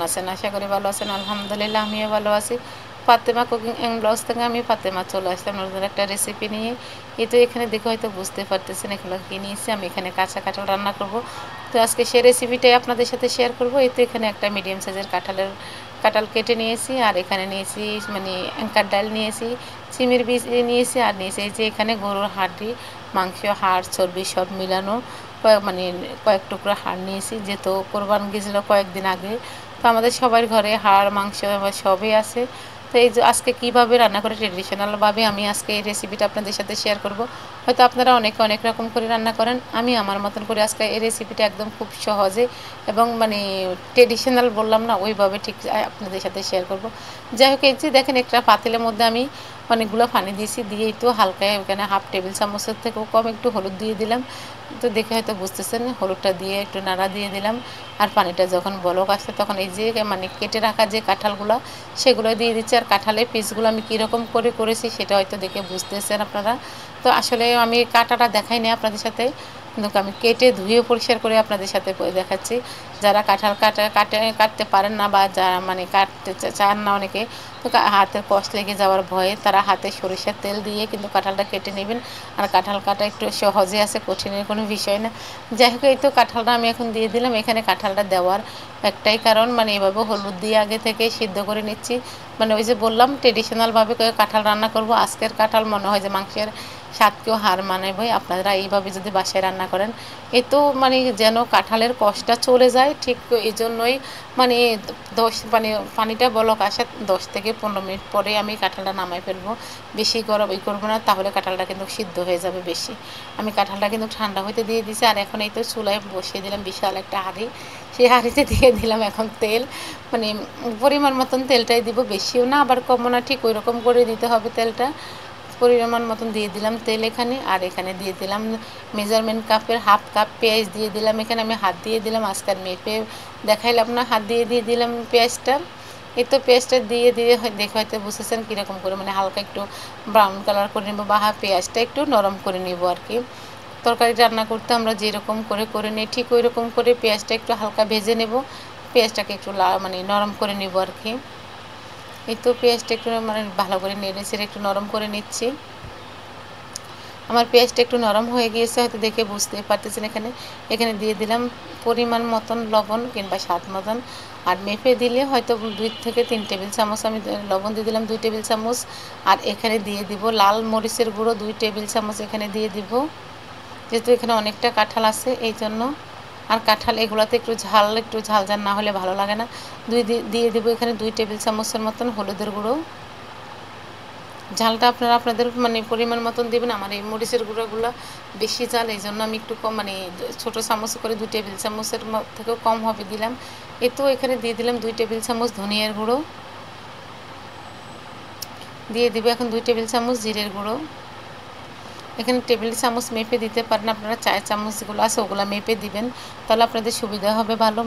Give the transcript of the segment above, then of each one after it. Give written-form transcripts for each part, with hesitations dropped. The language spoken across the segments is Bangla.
আছেন? আশা করি ভালো আছেন। আলহামদুলিল্লাহ আমিও ভালো আছি। ফাতেমা কুকিং অ্যান্ড ব্লগস থেকে আমি ফাতেমা চলে আসলাম নতুন একটা রেসিপি নিয়ে। এই তো এখানে দেখে হয়তো বুঝতে পারতেছেন এগুলো কী নিয়েছি। আমি এখানে কাঁচা কাঁঠাল রান্না করব। তো আজকে সেই রেসিপিটাই আপনাদের সাথে শেয়ার করব। এই তো এখানে একটা মিডিয়াম সাইজের কাঁঠাল কেটে নিয়েছি, আর এখানে নিয়েছি মানে অ্যাঙ্কার ডাল নিয়েছি, চিমির বীজ নিয়েছি, আর নিয়েছি এই যে এখানে গরুর হাড্ডি, মাংস, হাড়, চর্বি সব মিলানো কয়েক টুকরো হাড় নিয়েছি, যেহেতু কোরবান গিয়েছিল কয়েকদিন আগে। তো আমাদের সবার ঘরে হাড় মাংস সবই আছে। তো এই যে আজকে কীভাবে রান্না করে ট্রেডিশনালভাবে আমি আজকে এই রেসিপিটা আপনাদের সাথে শেয়ার করব। হয়তো আপনারা অনেকে অনেক রকম করে রান্না করেন, আমি আমার মতন করে আজকে এই রেসিপিটা একদম খুব সহজে এবং ট্রেডিশনাল বললাম না, ওইভাবে ঠিক আপনাদের সাথে শেয়ার করব। যাই হোক, এই যে দেখেন একটা পাতিলের মধ্যে আমি অনেকগুলো পানি দিয়েছি, দিয়েই তো হালকা ওখানে হাফ টেবিল চামচের থেকেও কম একটু হলুদ দিয়ে দিলাম। তো দেখে হয়তো বুঝতেছেন, হলুদটা দিয়ে একটু নাড়া দিয়ে দিলাম। আর পানিটা যখন বলক আসছে তখন এই যে কেটে রাখা যে কাঁঠালগুলো সেগুলো দিয়ে দিচ্ছি। আর কাঁঠালের পিসগুলো আমি কীরকম করে করেছি সেটা হয়তো দেখে বুঝতেছেন আপনারা। তো আসলে আমি কাটাটা দেখাই না আপনাদের সাথে, কিন্তু আমি কেটে ধুয়ে পরিষ্কার করে আপনাদের সাথে দেখাচ্ছি। যারা কাঁঠাল কাটতে পারেন না, বা যারা কাটতে চান না অনেকে, তো হাতের কষ্ট লেগে যাওয়ার ভয়ে তারা হাতে সরিষার তেল দিয়ে কিন্তু কাঁঠালটা কেটে নেবেন। আর কাঁঠাল কাটা একটু সহজে আছে, কঠিনের কোনো বিষয় না। যাই হোক, এই তো কাঁঠালটা আমি এখন দিয়ে দিলাম। এখানে কাঁঠালটা দেওয়ার একটাই কারণ, এভাবে হলুদ দিয়ে আগে থেকে সিদ্ধ করে নিচ্ছি। ওই যে বললাম ট্রেডিশনালভাবে কাঁঠাল রান্না করব। আজকের কাঁঠাল মনে হয় যে মাংসের স্বাদকেও হার মানাবে আপনারা এইভাবে যদি বাসায় রান্না করেন। এ তো যেন কাঁঠালের কষটা চলে যায়, ঠিক এই জন্যই মানে 10 পানিটা বলক আসে 10 থেকে 15 মিনিট পরে আমি কাঁঠালটা নামাই ফেলবো। বেশি গরম করবো না, তাহলে কাঁঠালটা কিন্তু সিদ্ধ হয়ে যাবে বেশি। আমি কাঁঠালটা কিন্তু ঠান্ডা হইতে দিয়ে দিয়েছি। আর এখন এই তো চুলায় বসিয়ে দিলাম বিশাল একটা হাঁড়ি। সেই হাঁড়িতে দিয়ে দিলাম এখন তেল, পরিমাণ মতন তেলটাই দিব, বেশিও না আবার কমও না, ঠিক ওই রকম করে দিতে হবে তেলটা। পরিমাণ মতন দিয়ে দিলাম তেল এখানে। আর এখানে দিয়ে দিলাম মেজারমেন্ট কাপের হাফ কাপ পেঁয়াজ দিয়ে দিলাম। এখানে আমি হাত দিয়ে দিলাম, আজকাল মেপে দেখাইলাম না, হাত দিয়ে দিলাম পেঁয়াজটা। এই তো পেঁয়াজটা দিয়ে দেখে হয়তো বুঝেছেন কীরকম করে, হালকা একটু ব্রাউন কালার করে নেবো, বা পেঁয়াজটা একটু নরম করে নেব আর কি। তরকারি রান্না করতে আমরা যেরকম করে নিই ঠিক ওই রকম করে পেঁয়াজটা একটু হালকা ভেজে নেব, পেঁয়াজটাকে একটু নরম করে নেব আর কি। এই তো পেঁয়াজটা একটু ভালো করে নেড়ে ছেড়ে একটু নরম করে নিচ্ছি। আমার পেঁয়াজটা একটু নরম হয়ে গিয়েছে, হয়তো দেখে বুঝতে পারতেছেন। এখানে দিয়ে দিলাম পরিমাণ মতন লবণ কিংবা স্বাদ মতন। আর মেপে দিলে হয়তো 2 থেকে 3 টেবিল চামচ আমি লবণ দিয়ে দিলাম, 2 টেবিল চামচ। আর এখানে দিয়ে দিব লাল মরিচের গুঁড়ো 2 টেবিল চামচ এখানে দিয়ে দিব, যেহেতু এখানে অনেকটা কাঁঠাল আছে এই জন্য। আর কাঁঠাল এগুলোতে একটু ঝাল না হলে ভালো লাগে না। দিয়ে দেবো এখানে 2 টেবিল চামচের মতন হলুদের গুঁড়ো। ঝালটা আপনারা আপনাদের পরিমাণ মতন দেবেন। আমার এই মরিচের গুঁড়োগুলো বেশি ঝাল, এই জন্য আমি একটু কম ছোটো চামচ করে 2 টেবিল চামচের থেকেও কম হবে দিলাম। এই তো এখানে দিয়ে দিলাম 2 টেবিল চামচ ধনিয়ার গুঁড়ো, দিয়ে দেবো এখন 2 টেবিল চামচ জিরের গুঁড়ো। এখানে টেবিল চামচ মেপে দিতে পারেন আপনারা, চায়ের চামচগুলো আছে ওগুলো মেপে দিবেন, তাহলে আপনাদের সুবিধা হবে ভালো।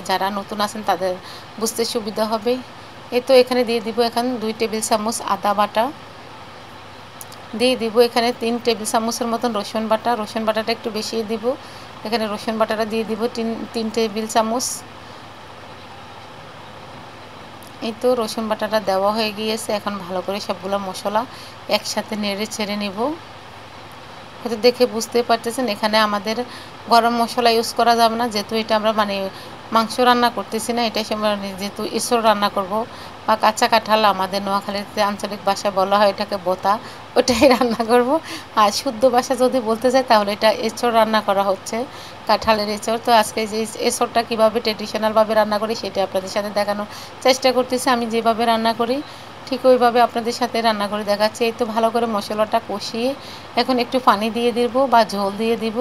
যারা নতুন আছেন তাদের বুঝতে সুবিধা হবে। এই তো এখানে দিয়ে দিব এখন 2 টেবিল চামচ আদা বাটা, দিয়ে দিব এখানে 3 টেবিল চামচের মতন রসুন বাটাটা একটু বেশি দিব। এখানে রসুন বাটাটা দিয়ে দিব 3 টেবিল চামচ। এই তো রসুন বাটাটা দেওয়া হয়ে গিয়েছে। এখন ভালো করে সবগুলো মশলা একসাথে নেড়ে ছেড়ে নেব। হয়তো দেখে বুঝতে পারতেছেন এখানে আমাদের গরম মশলা ইউজ করা যাবে না, যেহেতু এটা আমরা মাংস রান্না করতেছি না, এটা যেহেতু এঁচড় রান্না করব, বা কাঁচা কাঁঠাল আমাদের নোয়াখালীতে আঞ্চলিক ভাষায় বলা হয় এটাকে বোতা, ওটাই রান্না করব। আর শুদ্ধ ভাষা যদি বলতে চাই তাহলে এটা এঁচড় রান্না করা হচ্ছে, কাঁঠালের এঁচড়। তো আজকে যে এঁচড়টা কীভাবে ট্রেডিশনালভাবে রান্না করি সেটা আপনাদের সাথে দেখানোর চেষ্টা করতেছি। আমি যেভাবে রান্না করি ঠিক ওইভাবে আপনাদের সাথে রান্না করে দেখাচ্ছি। এই তো ভালো করে মশলাটা কষিয়ে এখন একটু পানি দিয়ে দিব বা ঝোল দিয়ে দিব,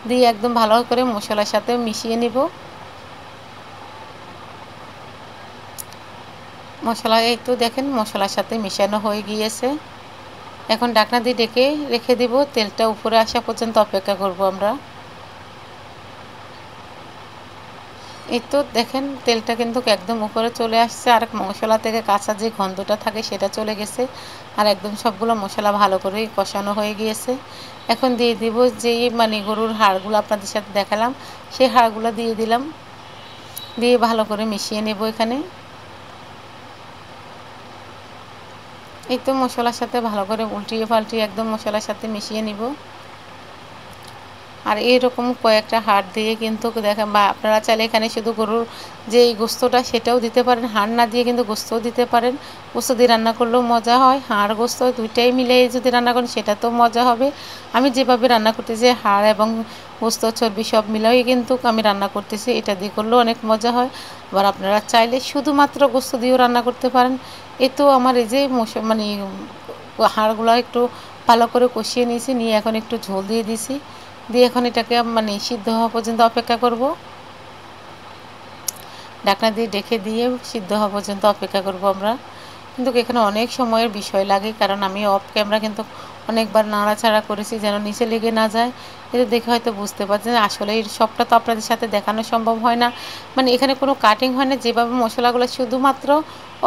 দিয়ে একদম ভালো করে মশলার সাথে মিশিয়ে নিব। মশলা এই তো দেখেন মশলার সাথে মিশানো হয়ে গিয়েছে। এখন ঢাকনা দিয়ে ঢেকে রেখে দিব, তেলটা উপরে আসা পর্যন্ত অপেক্ষা করব আমরা। এই তো দেখেন তেলটা কিন্তু একদম উপরে চলে আসছে, আর মশলা থেকে কাঁচা যে গন্ধটা থাকে সেটা চলে গেছে, আর একদম সবগুলো মশলা ভালো করে কষানো হয়ে গিয়েছে। এখন দিয়ে দিব যেই গরুর হাড়গুলো আপনাদের সাথে দেখালাম, সেই হাড়গুলো দিয়ে দিলাম। দিয়ে ভালো করে মিশিয়ে নেব এখানে। এই তো মশলার সাথে ভালো করে উল্টিয়ে পাল্টিয়ে একদম মশলার সাথে মিশিয়ে নিব। আর এইরকম কয়েকটা হাড় দিয়ে কিন্তু দেখেন, বা আপনারা চাইলে এখানে শুধু গরুর যে এই গোস্তটা সেটাও দিতে পারেন, হাড় না দিয়ে কিন্তু গোস্তও দিতে পারেন। গোস্ত দিয়ে রান্না করলেও মজা হয়, হাড় গোস্ত দুইটাই মিলে যদি রান্না করেন সেটা তো মজা হবে। আমি যেভাবে রান্না করতেছি হাড় এবং গোস্ত চর্বি সব মিলাই কিন্তু আমি রান্না করতেছি, এটা দিয়ে করলেও অনেক মজা হয়। আবার আপনারা চাইলে শুধুমাত্র গোস্ত দিয়েও রান্না করতে পারেন। এ তো আমার এই যে মানে হাড়গুলো একটু ভালো করে কষিয়ে নিয়েছি, নিয়ে এখন একটু ঝোল দিয়ে দিছি, দিয়ে এখন এটাকে মানে সিদ্ধ হওয়া পর্যন্ত অপেক্ষা করব। ঢাকনা দিয়ে ঢেকে দিয়ে সিদ্ধ হওয়া পর্যন্ত অপেক্ষা করব আমরা। কিন্তু এখানে অনেক সময়ের বিষয় লাগে, কারণ আমি অফ ক্যামেরা কিন্তু অনেকবার নাড়াচাড়া করেছি যেন নিচে লেগে না যায়। এটা দেখে হয়তো বুঝতে পারছেন আসলে এই সবটা তো আপনাদের সাথে দেখানো সম্ভব হয় না, মানে এখানে কোনো কাটিং হয় না, যেভাবে মশলাগুলো শুধুমাত্র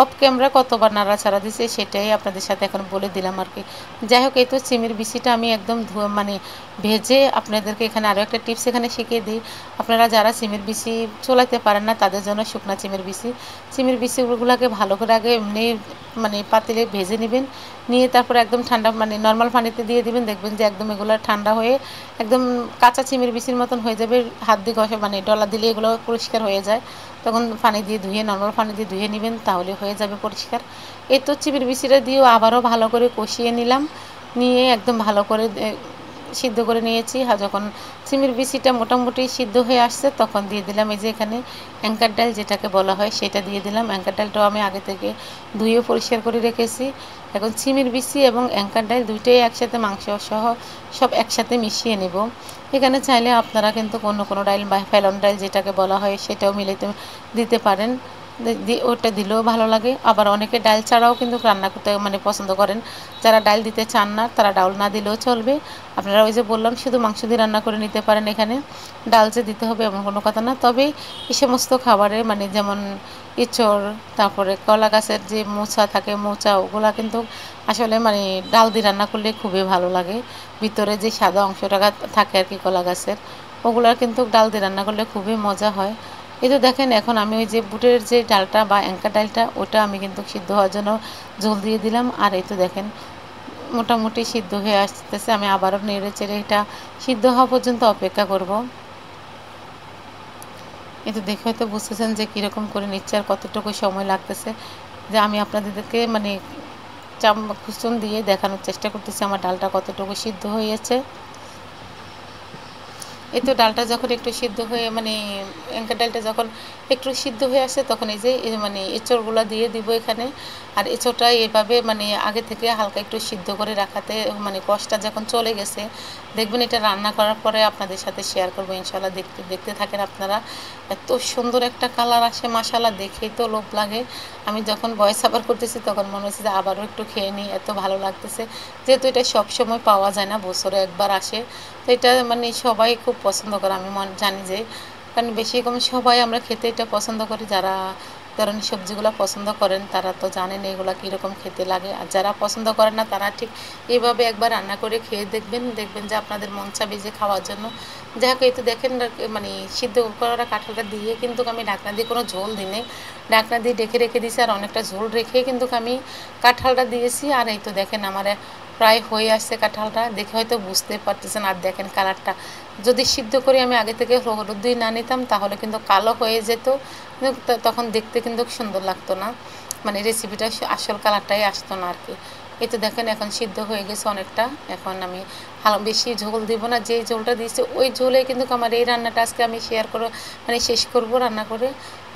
অফ ক্যামেরা কতবার নাড়াচাড়া দিছে সেটাই আপনাদের সাথে এখন বলে দিলাম আর কি। যাই হোক, এই তো সিমের বিচিটা আমি একদম মানে ভেজে আপনাদেরকে এখানে আরও একটা টিপস এখানে শিখিয়ে দিই। আপনারা যারা সিমের বিচি চলাতে পারেন না তাদের জন্য শুকনা সিমের বিচিগুলোকে ভালো করে আগে এমনি মানে পাতিলে ভেজে নেবেন, নিয়ে তারপরে একদম ঠান্ডা মানে নর্মাল পানিতে দিয়ে দিবেন, দেখবেন যে একদম এগুলো ঠান্ডা হয়ে একদম কাঁচা চিমের বিচির মতন হয়ে যাবে। হাত দিয়ে ঘষে মানে ডলা দিলে এগুলো পরিষ্কার হয়ে যায়, তখন পানি দিয়ে ধুয়ে নর্মাল পানি দিয়ে ধুয়ে নেবেন, তাহলে হয়ে যাবে পরিষ্কার। এই তো চিমের বিচিটা দিয়েও আবারও ভালো করে কষিয়ে নিলাম, নিয়ে একদম ভালো করে সিদ্ধ করে নিয়েছি। যখন চিমের বিচিটা মোটামুটি সিদ্ধ হয়ে আসছে তখন দিয়ে দিলাম এই যে এখানে অ্যাঙ্কার ডাল যেটাকে বলা হয় সেটা দিয়ে দিলাম। অ্যাঙ্কার ডালটাও আমি আগে থেকে ধুয়ে পরিষ্কার করে রেখেছি। এখন চিমের বিচি এবং অ্যাঙ্কার ডাল দুইটাই একসাথে মাংস সহ সব একসাথে মিশিয়ে নেব। এখানে চাইলে আপনারা কিন্তু অন্য কোনো ডাল বা ফেলন ডাল যেটাকে বলা হয় সেটাও মিলাতে দিতে পারেন, ওটা দিলেও ভালো লাগে। আবার অনেকে ডাল ছাড়াও কিন্তু রান্না করতে মানে পছন্দ করেন, যারা ডাল দিতে চান না তারা ডাল না দিলেও চলবে। আপনারা ওই যে বললাম শুধু মাংস দিয়ে রান্না করে নিতে পারেন, এখানে ডাল যে দিতে হবে এমন কোনো কথা না। তবে এই সমস্ত খাবারে মানে যেমন এঁচড়, তারপরে কলা গাছের যে মোচা থাকে মোচা, ওগুলা কিন্তু আসলে মানে ডাল দিয়ে রান্না করলে খুবই ভালো লাগে। ভিতরে যে সাদা অংশটা থাকে আর কি কলা গাছের, ওগুলা কিন্তু ডাল দিয়ে রান্না করলে খুবই মজা হয়। এই তো দেখেন এখন আমি ওই যে বুটের যে ডালটা বা অ্যাঙ্কার ডালটা ওটা আমি কিন্তু সিদ্ধ হওয়ার জন্য ঝোল দিয়ে দিলাম। আর এই তো দেখেন মোটামুটি সিদ্ধ হয়ে আসতেছে, আমি আবারও নেড়ে চেড়ে এটা সিদ্ধ হওয়া পর্যন্ত অপেক্ষা করব। এই তো দেখে হয়তো বুঝতেছেন যে কীরকম করে নিচ্ছে আর কতটুকু সময় লাগতেছে, যে আমি আপনাদেরকে মানে খুচুন দিয়ে দেখানোর চেষ্টা করতেছি আমার ডালটা কতটুকু সিদ্ধ হয়েছে। এই তো ডালটা যখন একটু সিদ্ধ হয়ে মানে অ্যাঙ্কার ডালটা যখন একটু সিদ্ধ হয়ে আসে তখন এই যে মানে এঁচড়গুলো দিয়ে দিব এখানে। আর এঁচড়টা এভাবে মানে আগে থেকে হালকা একটু সিদ্ধ করে রাখাতে মানে কষটা যখন চলে গেছে দেখবেন এটা রান্না করার পরে আপনাদের সাথে শেয়ার করবো ইনশাল্লাহ। দেখতে দেখতে থাকেন আপনারা, এত সুন্দর একটা কালার আসে মাশাআল্লাহ, দেখেই তো লোভ লাগে। আমি যখন ভয়েস ওভার করতেছি তখন মনে হচ্ছে যে আবারও একটু খেয়ে নিই, এত ভালো লাগতেছে। যেহেতু এটা সবসময় পাওয়া যায় না, বছরে একবার আসে, তো এটা মানে সবাই খুব পছন্দ করে। আমি জানি যে কারণ বেশি কম সবাই আমরা খেতে এটা পছন্দ করি। যারা ধরনের সবজিগুলো পছন্দ করেন তারা তো জানেন এগুলো কীরকম খেতে লাগে, আর যারা পছন্দ করেন না তারা ঠিক এইভাবে একবার রান্না করে খেয়ে দেখবেন, দেখবেন যে আপনাদের মন চাবে যে খাওয়ার জন্য। যাই হোক, এই তো দেখেন মানে সিদ্ধ করা কাঁঠালটা দিয়ে কিন্তু আমি ঢাকনা দিয়ে কোনো ঝোল দিই, ঢাকনা দিয়ে ডেকে রেখে দিয়েছি, আর অনেকটা ঝোল রেখে কিন্তু আমি কাঁঠালটা দিয়েছি। আর এই তো দেখেন আমার প্রায় হয়ে আসছে কাঁঠালটা, দেখে হয়তো বুঝতে পারতেছেন। আর দেখেন কালারটা, যদি সিদ্ধ করে আমি আগে থেকে হলুদ দিয়ে না নিতাম তাহলে কিন্তু কালো হয়ে যেত, কিন্তু তখন দেখতে কিন্তু সুন্দর লাগতো না, মানে রেসিপিটা আসল কালারটাই আসতো না আর কি। এই তো দেখেন এখন সিদ্ধ হয়ে গেছে অনেকটা। এখন আমি বেশি ঝোল দিব না, যেই ঝোলটা দিয়েছি ওই ঝোলে কিন্তু আমার এই রান্নাটা আজকে আমি শেয়ার করে মানে শেষ করব রান্না করে।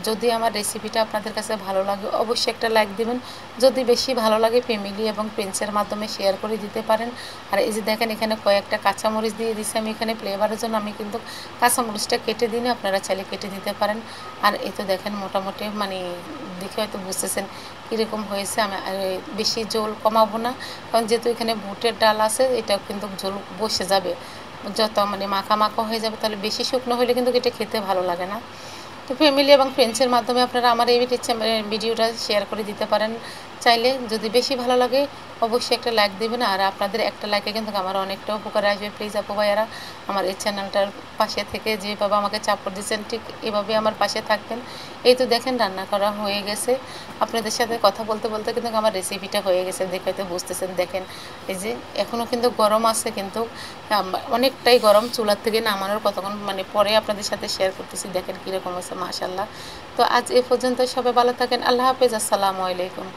যদি আমার রেসিপিটা আপনাদের কাছে ভালো লাগে অবশ্যই একটা লাইক দিবেন, যদি বেশি ভালো লাগে ফ্যামিলি এবং ফ্রেন্ডসের মাধ্যমে শেয়ার করে দিতে পারেন। আর এই যে দেখেন এখানে কয়েকটা কাঁচামরিচ দিয়ে দিচ্ছি আমি এখানে ফ্লেভারের জন্য, আমি কিন্তু কাঁচামরিচটা কেটে দিই না, আপনারা চাইলে কেটে দিতে পারেন। আর এই তো দেখেন মোটামুটি মানে দেখে হয়তো বুঝতেছেন কীরকম হয়েছে। আমি বেশি ঝোল কমাবো না, কারণ যেহেতু এখানে বুটের ডাল আছে এটা কিন্তু ঝোল বসে যাবে, যত মানে মাখা মাখা হয়ে যাবে, তাহলে বেশি শুকনো হলে কিন্তু এটা খেতে ভালো লাগে না। তো ফ্যামিলি এবং ফ্রেন্ডসের মাধ্যমে আপনারা আমার এই ভিডিওটা শেয়ার করে দিতে পারেন, চাইলে যদি বেশি ভালো লাগে অবশ্যই একটা লাইক দেবেন, আর আপনাদের একটা লাইকে কিন্তু আমার অনেকটা উপকারে আসবে। প্লিজ আপু ভাইয়ারা আমার এই চ্যানেলটার পাশে থেকে যেভাবে আমাকে সাপোর্ট দিচ্ছেন ঠিক এভাবে আমার পাশে থাকবেন। এই তো দেখেন রান্না করা হয়ে গেছে, আপনাদের সাথে কথা বলতে বলতে কিন্তু আমার রেসিপিটা হয়ে গেছে, দেখে হয়তো বুঝতেছেন। দেখেন এই যে এখনও কিন্তু গরম আছে, কিন্তু অনেকটাই গরম। চুলার থেকে নামানোর কতক্ষণ মানে পরে আপনাদের সাথে শেয়ার করতেছি, দেখেন কীরকম হয়েছে মাশাল্লাহ। তো আজ এ পর্যন্ত, সবাই ভালো থাকেন, আল্লাহ হাফেজ, আসসালামু আলাইকুম।